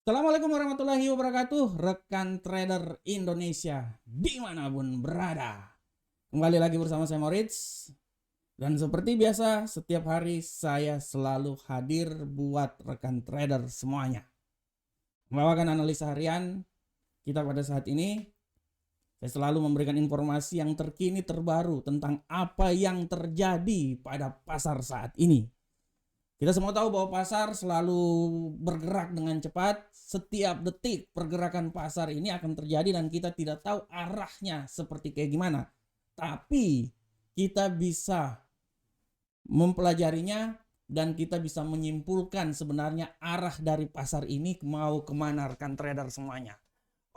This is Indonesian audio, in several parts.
Assalamualaikum warahmatullahi wabarakatuh, rekan trader Indonesia dimanapun berada. Kembali lagi bersama saya Moritz. Dan seperti biasa, setiap hari saya selalu hadir buat rekan trader semuanya. Membawakan analisa harian kita pada saat ini. Saya selalu memberikan informasi yang terkini terbaru tentang apa yang terjadi pada pasar saat ini. Kita semua tahu bahwa pasar selalu bergerak dengan cepat. Setiap detik pergerakan pasar ini akan terjadi dan kita tidak tahu arahnya seperti kayak gimana. Tapi kita bisa mempelajarinya dan kita bisa menyimpulkan sebenarnya arah dari pasar ini mau kemana rekan trader semuanya.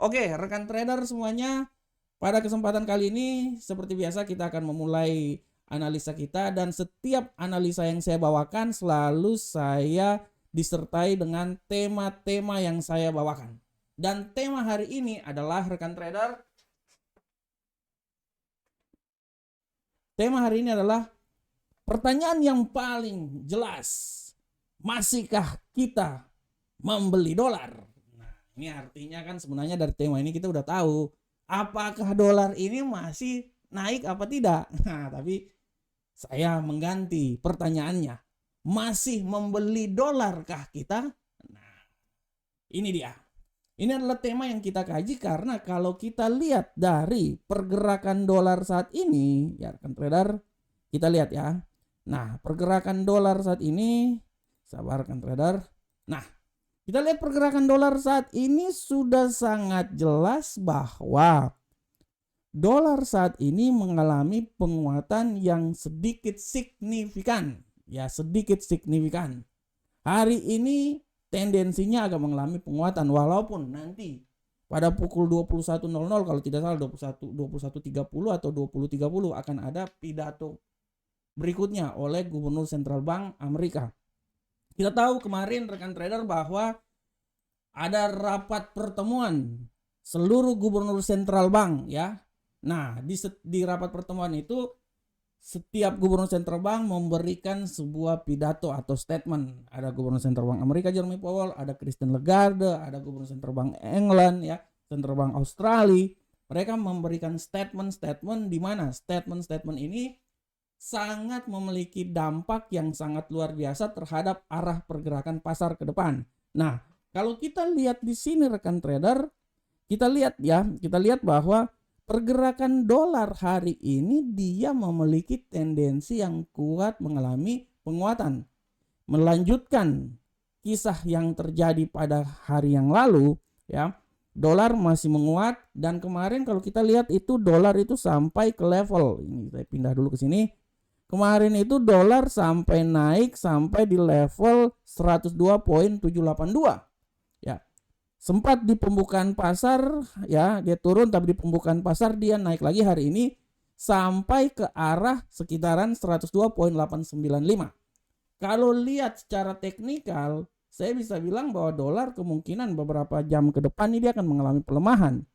Oke, rekan trader semuanya, pada kesempatan kali ini seperti biasa kita akan memulai analisa kita, dan setiap analisa yang saya bawakan selalu saya disertai dengan tema-tema yang saya bawakan. Dan tema hari ini adalah rekan trader, tema hari ini adalah pertanyaan yang paling jelas, masihkah kita membeli dolar? Nah, ini artinya kan sebenarnya dari tema ini kita udah tahu apakah dolar ini masih naik apa tidak. Nah, tapi saya mengganti pertanyaannya, masih membeli dolarkah kita? Nah, ini dia. Ini adalah tema yang kita kaji karena kalau kita lihat dari pergerakan dolar saat ini, ya rekan trader, kita lihat ya. Nah, pergerakan dolar saat ini, sabar rekan trader. Nah, kita lihat pergerakan dolar saat ini sudah sangat jelas bahwa dolar saat ini mengalami penguatan yang sedikit signifikan. Ya, sedikit signifikan. Hari ini tendensinya agak mengalami penguatan walaupun nanti pada pukul 21.00 kalau tidak salah 21.30 atau 20.30 akan ada pidato berikutnya oleh Gubernur Central Bank Amerika. Kita tahu kemarin rekan trader bahwa ada rapat pertemuan seluruh gubernur Central Bank ya. Nah, di rapat pertemuan itu setiap gubernur Central Bank memberikan sebuah pidato atau statement. Ada gubernur Central Bank Amerika Jerome Powell, ada Christine Lagarde, ada gubernur Central Bank England ya, Central Bank Australia. Mereka memberikan statement-statement di mana statement-statement ini sangat memiliki dampak yang sangat luar biasa terhadap arah pergerakan pasar ke depan. Nah, kalau kita lihat di sini rekan trader, kita lihat bahwa pergerakan dolar hari ini dia memiliki tendensi yang kuat mengalami penguatan. Melanjutkan kisah yang terjadi pada hari yang lalu ya. Dolar masih menguat dan kemarin kalau kita lihat itu dolar itu sampai ke level ini, saya pindah dulu ke sini. Kemarin itu dolar sampai naik sampai di level 102.782 ya. Sempat di pembukaan pasar ya dia turun, tapi di pembukaan pasar dia naik lagi hari ini sampai ke arah sekitaran 102.895. Kalau lihat secara teknikal, saya bisa bilang bahwa dolar kemungkinan beberapa jam ke depan ini dia akan mengalami pelemahan.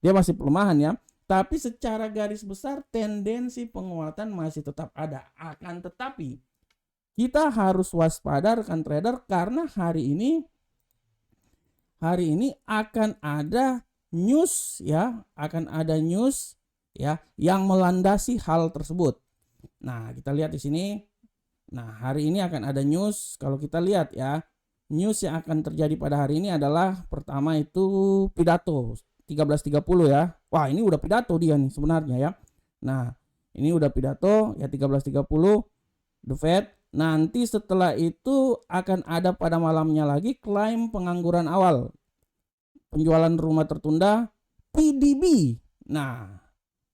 Dia masih pelemahan ya, tapi secara garis besar tendensi penguatan masih tetap ada. Akan tetapi kita harus waspada rekan trader karena hari ini akan ada news ya, yang melandasi hal tersebut. Nah, kita lihat di sini. Nah, hari ini akan ada news. Kalau kita lihat ya, news yang akan terjadi pada hari ini adalah pertama itu pidato 13.30 ya. Wah, ini udah pidato dia nih sebenarnya ya. Nah, ini udah pidato ya 13.30 The Fed. Nanti setelah itu akan ada pada malamnya lagi klaim pengangguran awal, penjualan rumah tertunda, PDB. Nah,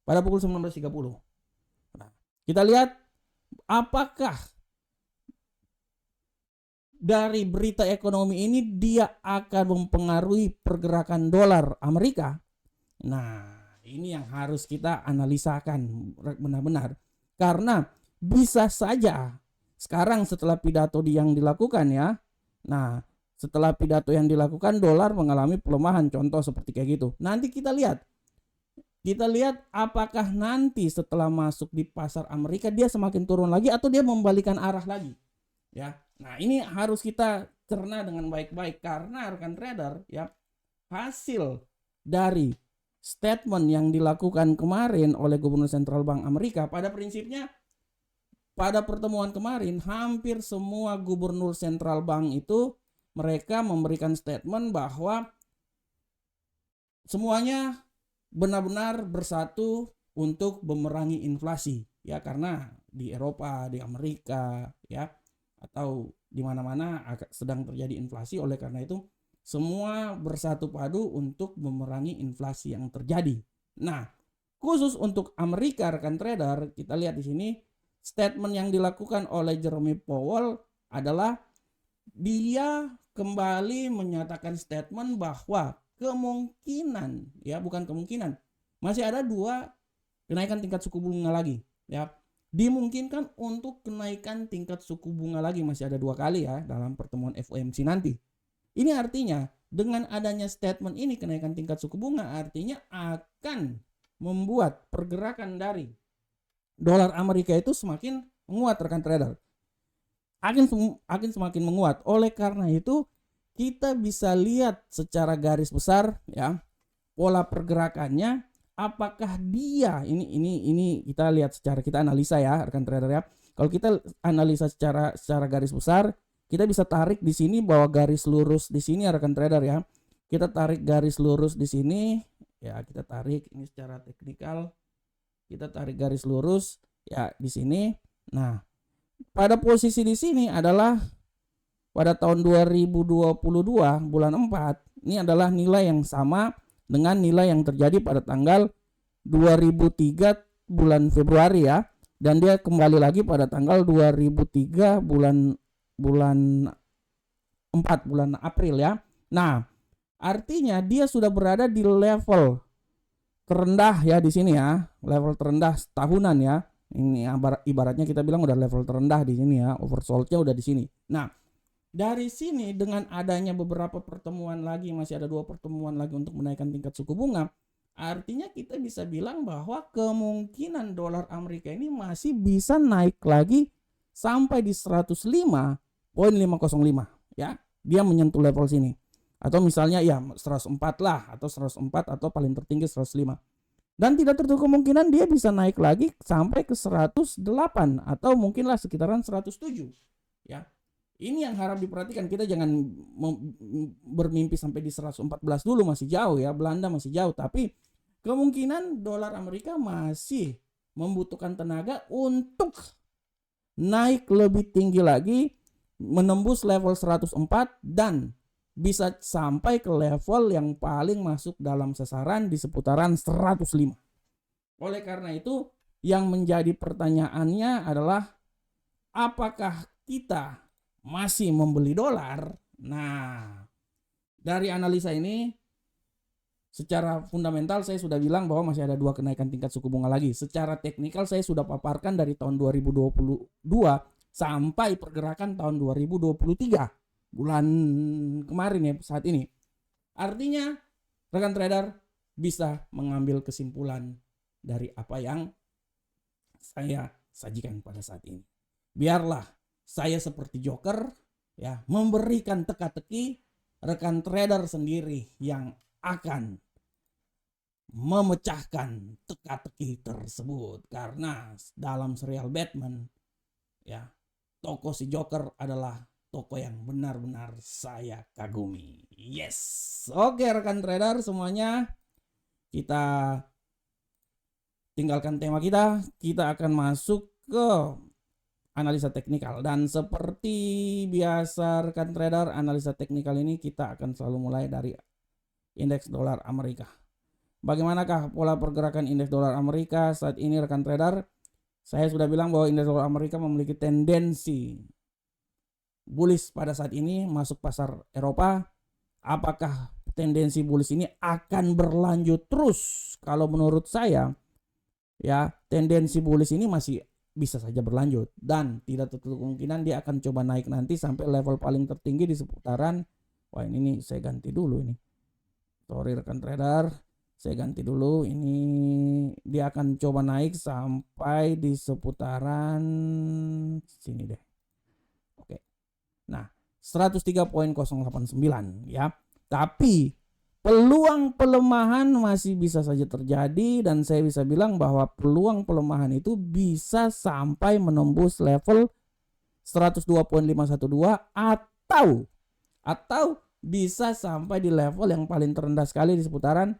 pada pukul 19.30. Nah, kita lihat apakah dari berita ekonomi ini dia akan mempengaruhi pergerakan dolar Amerika. Nah, ini yang harus kita analisakan benar-benar. Karena bisa saja sekarang setelah pidato yang dilakukan ya. Nah, setelah pidato yang dilakukan dolar mengalami pelemahan, contoh seperti kayak gitu. Nanti kita lihat apakah nanti setelah masuk di pasar Amerika dia semakin turun lagi atau dia membalikan arah lagi. Ya. Nah, ini harus kita cerna dengan baik-baik, karena rekan trader ya, hasil dari statement yang dilakukan kemarin oleh Gubernur Sentral Bank Amerika, pada prinsipnya pada pertemuan kemarin hampir semua gubernur sentral bank itu mereka memberikan statement bahwa semuanya benar-benar bersatu untuk memerangi inflasi ya, karena di Eropa, di Amerika ya, atau di mana-mana sedang terjadi inflasi. Oleh karena itu semua bersatu padu untuk memerangi inflasi yang terjadi. Nah, khusus untuk Amerika rekan trader, kita lihat di sini statement yang dilakukan oleh Jerome Powell adalah dia kembali menyatakan statement bahwa kemungkinan ya, bukan kemungkinan, masih ada 2 kenaikan tingkat suku bunga lagi ya. Dimungkinkan untuk kenaikan tingkat suku bunga lagi masih ada 2 kali ya dalam pertemuan FOMC nanti. Ini artinya dengan adanya statement ini, kenaikan tingkat suku bunga artinya akan membuat pergerakan dari dolar Amerika itu semakin menguat rekan trader. Akan semakin menguat. Oleh karena itu kita bisa lihat secara garis besar ya pola pergerakannya, apakah dia ini kita lihat secara, kita analisa ya rekan trader ya. Kalau kita analisa secara garis besar, kita bisa tarik di sini bahwa garis lurus di sini ya rekan trader ya. Kita tarik garis lurus di sini ya, kita tarik ini secara teknikal. Kita tarik garis lurus ya di sini. Nah, pada posisi di sini adalah pada tahun 2022 bulan 4, ini adalah nilai yang sama dengan nilai yang terjadi pada tanggal 2003 bulan Februari ya, dan dia kembali lagi pada tanggal 2003 bulan 4 bulan April ya. Nah, artinya dia sudah berada di level terendah ya di sini ya, level terendah tahunan ya. Ini ibaratnya kita bilang udah level terendah di sini ya, oversold-nya udah di sini. Nah, dari sini dengan adanya beberapa pertemuan lagi, masih ada 2 pertemuan lagi untuk menaikkan tingkat suku bunga, artinya kita bisa bilang bahwa kemungkinan dolar Amerika ini masih bisa naik lagi sampai di 105.505 ya. Dia menyentuh level sini. Atau misalnya ya 104 lah, atau 104 atau paling tertinggi 105. Dan tidak tertutup kemungkinan dia bisa naik lagi sampai ke 108 atau mungkinlah sekitaran 107 ya. Ini yang harap diperhatikan, kita jangan bermimpi sampai di 114 dulu, masih jauh ya, Belanda masih jauh, tapi kemungkinan dolar Amerika masih membutuhkan tenaga untuk naik lebih tinggi lagi, menembus level 104 dan bisa sampai ke level yang paling masuk dalam sasaran di seputaran 105. Oleh karena itu yang menjadi pertanyaannya adalah apakah kita masih membeli dolar? Nah, dari analisa ini secara fundamental saya sudah bilang bahwa masih ada 2 kenaikan tingkat suku bunga lagi. Secara teknikal saya sudah paparkan dari tahun 2022 sampai pergerakan tahun 2023 bulan kemarin ya, saat ini. Artinya rekan trader bisa mengambil kesimpulan dari apa yang saya sajikan pada saat ini. Biarlah saya seperti joker ya, memberikan teka-teki, rekan trader sendiri yang akan memecahkan teka-teki tersebut. Karena dalam serial Batman ya, toko si Joker adalah toko yang benar-benar saya kagumi. Yes. Oke rekan trader semuanya, kita tinggalkan tema kita akan masuk ke analisa teknikal. Dan seperti biasa rekan trader, analisa teknikal ini kita akan selalu mulai dari indeks dolar Amerika. Bagaimanakah pola pergerakan indeks dolar Amerika saat ini rekan trader? Saya sudah bilang bahwa indeks dolar Amerika memiliki tendensi bullish pada saat ini masuk pasar Eropa. Apakah tendensi bullish ini akan berlanjut terus? Kalau menurut saya ya, tendensi bullish ini masih bisa saja berlanjut dan tidak tertutup kemungkinan dia akan coba naik nanti sampai level paling tertinggi di seputaran, wah ini saya ganti dulu ini, sorry rekan trader, saya ganti dulu ini, dia akan coba naik sampai di seputaran sini deh. Oke, nah 103.089 ya. Tapi peluang pelemahan masih bisa saja terjadi dan saya bisa bilang bahwa peluang pelemahan itu bisa sampai menembus level 102.512 atau bisa sampai di level yang paling terendah sekali di seputaran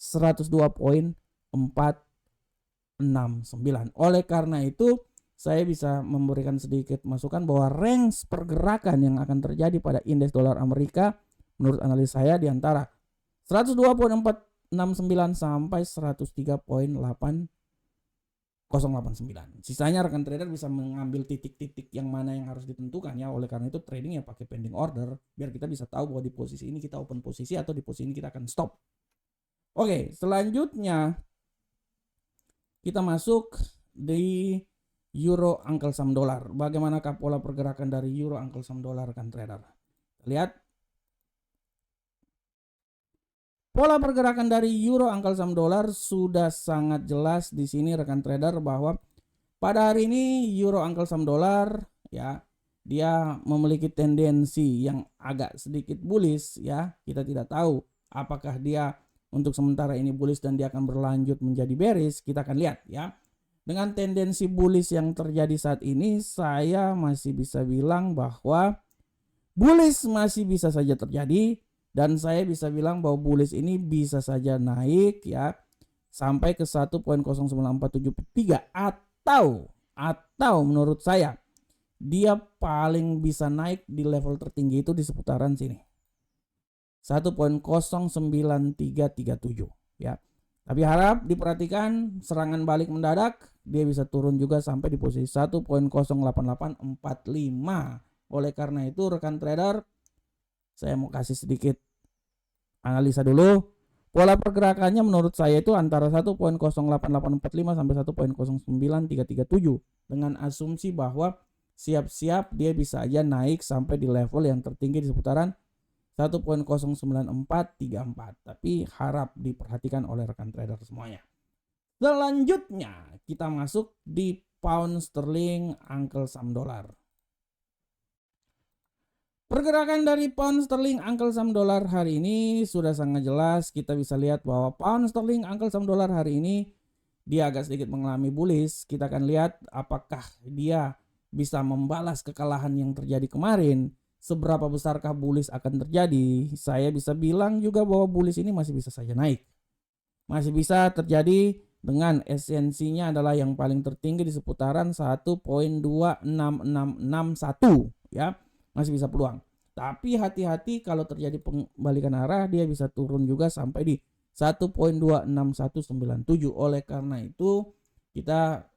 102.469. Oleh karena itu saya bisa memberikan sedikit masukan bahwa range pergerakan yang akan terjadi pada indeks dolar Amerika menurut analis saya di antara 102.469 sampai 103.8089. Sisanya rekan trader bisa mengambil titik-titik yang mana yang harus ditentukan ya. Oleh karena itu trading ya pakai pending order biar kita bisa tahu bahwa di posisi ini kita open posisi atau di posisi ini kita akan stop. Oke, selanjutnya kita masuk di euro uncle sum dolar. Bagaimanakah pola pergerakan dari euro uncle sum dolar rekan trader? Lihat pola pergerakan dari euro uncle sum dolar sudah sangat jelas di sini rekan trader bahwa pada hari ini euro uncle sum dolar ya dia memiliki tendensi yang agak sedikit bullish ya. Kita tidak tahu apakah dia untuk sementara ini bullish dan dia akan berlanjut menjadi bearish. Kita akan lihat ya. Dengan tendensi bullish yang terjadi saat ini, saya masih bisa bilang bahwa bullish masih bisa saja terjadi dan saya bisa bilang bahwa bullish ini bisa saja naik ya sampai ke 1.09473 atau menurut saya dia paling bisa naik di level tertinggi itu di seputaran sini 1.09337 ya. Tapi harap diperhatikan serangan balik mendadak dia bisa turun juga sampai di posisi 1.08845. Oleh karena itu rekan trader saya mau kasih sedikit analisa dulu. Pola pergerakannya menurut saya itu antara 1.08845 sampai 1.09337 dengan asumsi bahwa siap-siap dia bisa aja naik sampai di level yang tertinggi di seputaran 1.09434. Tapi harap diperhatikan oleh rekan trader semuanya. Selanjutnya kita masuk di pound sterling uncle sum dolar. Pergerakan dari pound sterling uncle sum dolar hari ini sudah sangat jelas. Kita bisa lihat bahwa pound sterling uncle sum dolar hari ini dia agak sedikit mengalami bullish. Kita akan lihat apakah dia bisa membalas kekalahan yang terjadi kemarin. Seberapa besarkah bullish akan terjadi? Saya bisa bilang juga bahwa bullish ini masih bisa saja naik. Masih bisa terjadi dengan esensinya adalah yang paling tertinggi di seputaran 1.26661 ya. Masih bisa peluang. Tapi hati-hati kalau terjadi pembalikan arah dia bisa turun juga sampai di 1.26197. Oleh karena itu kita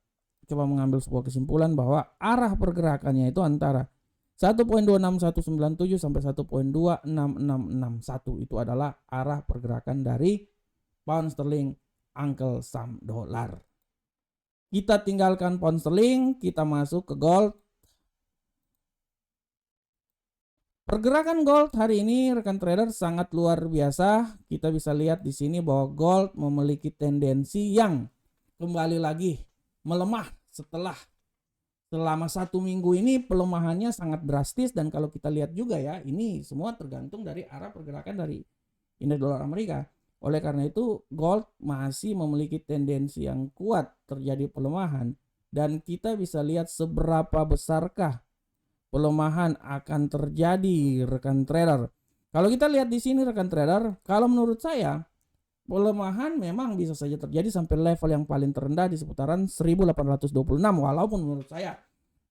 coba mengambil sebuah kesimpulan bahwa arah pergerakannya itu antara 1.26197 sampai 1.26661 itu adalah arah pergerakan dari pound sterling uncle sum dolar. Kita tinggalkan pound sterling, kita masuk ke gold. Pergerakan gold hari ini rekan trader sangat luar biasa. Kita bisa lihat di sini bahwa gold memiliki tendensi yang kembali lagi melemah selama 1 minggu ini pelemahannya sangat drastis. Dan kalau kita lihat juga ya, ini semua tergantung dari arah pergerakan dari indeks dolar Amerika. Oleh karena itu gold masih memiliki tendensi yang kuat terjadi pelemahan. Dan kita bisa lihat seberapa besarkah pelemahan akan terjadi rekan trader. Kalau kita lihat di sini rekan trader, kalau menurut saya pelemahan memang bisa saja terjadi sampai level yang paling terendah di seputaran 1826. Walaupun menurut saya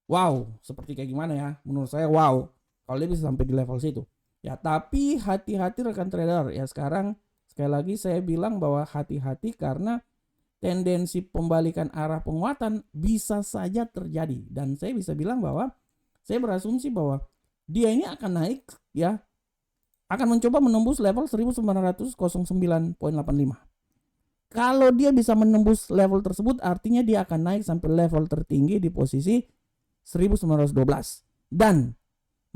wow, seperti kayak gimana ya? Menurut saya wow, kalau dia bisa sampai di level situ. Ya, tapi hati-hati rekan trader. Ya, sekarang sekali lagi saya bilang bahwa hati-hati karena tendensi pembalikan arah penguatan bisa saja terjadi. Dan saya bisa bilang bahwa saya berasumsi bahwa dia ini akan naik ya. Akan mencoba menembus level 1909.85. Kalau dia bisa menembus level tersebut artinya dia akan naik sampai level tertinggi di posisi 1912. Dan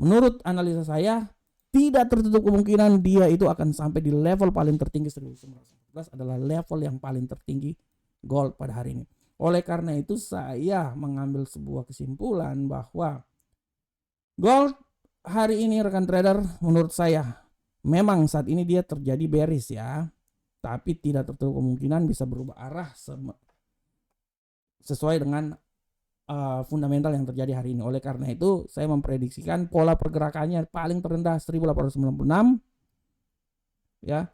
menurut analisa saya tidak tertutup kemungkinan dia itu akan sampai di level paling tertinggi 1914 adalah level yang paling tertinggi gold pada hari ini. Oleh karena itu saya mengambil sebuah kesimpulan bahwa gold hari ini rekan trader, menurut saya memang saat ini dia terjadi bearish ya, tapi tidak tertutup kemungkinan bisa berubah arah sesuai dengan fundamental yang terjadi hari ini. Oleh karena itu saya memprediksikan pola pergerakannya paling terendah 1896 ya,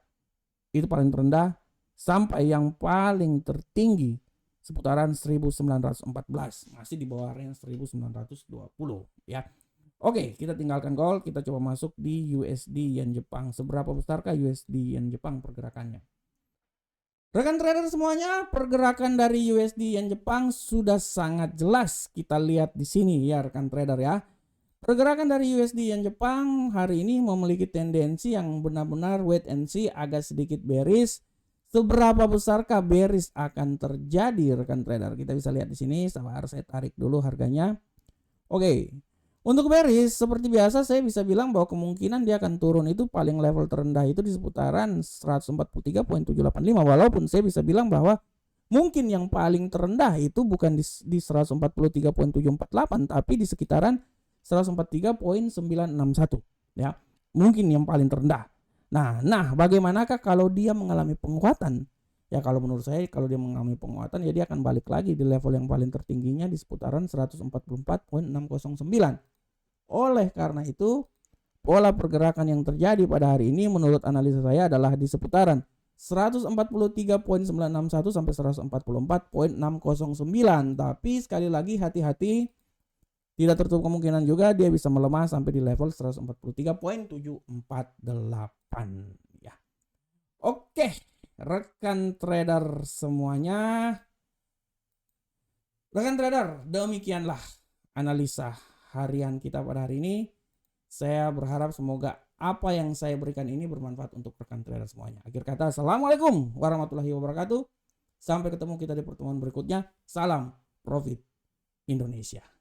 itu paling terendah, sampai yang paling tertinggi seputaran 1914, masih di bawah range 1920 ya. Oke, kita tinggalkan gold, kita coba masuk di USD Yen Jepang. Seberapa besarkah USD Yen Jepang pergerakannya? Rekan trader semuanya, pergerakan dari USD Yen Jepang sudah sangat jelas kita lihat di sini ya rekan trader ya. Pergerakan dari USD Yen Jepang hari ini memiliki tendensi yang benar-benar wait and see, agak sedikit bearish. Seberapa besarkah bearish akan terjadi rekan trader? Kita bisa lihat di sini. Sabar, saya tarik dulu harganya. Oke. Untuk bearish seperti biasa saya bisa bilang bahwa kemungkinan dia akan turun itu paling level terendah itu di seputaran 143.785, walaupun saya bisa bilang bahwa mungkin yang paling terendah itu bukan di 143.748 tapi di sekitaran 143.961 ya. Mungkin yang paling terendah. Nah, bagaimanakah kalau dia mengalami penguatan? Ya kalau menurut saya kalau dia mengalami penguatan ya dia akan balik lagi di level yang paling tertingginya di seputaran 144.609. Oleh karena itu, pola pergerakan yang terjadi pada hari ini menurut analisa saya adalah di seputaran 143.961 sampai 144.609. Tapi sekali lagi hati-hati, tidak tertutup kemungkinan juga dia bisa melemah sampai di level 143.748 ya. Oke, rekan trader semuanya. Rekan trader, demikianlah analisa harian kita pada hari ini. Saya berharap semoga apa yang saya berikan ini bermanfaat untuk rekan trader semuanya. Akhir kata, assalamualaikum warahmatullahi wabarakatuh. Sampai ketemu kita di pertemuan berikutnya. Salam profit Indonesia.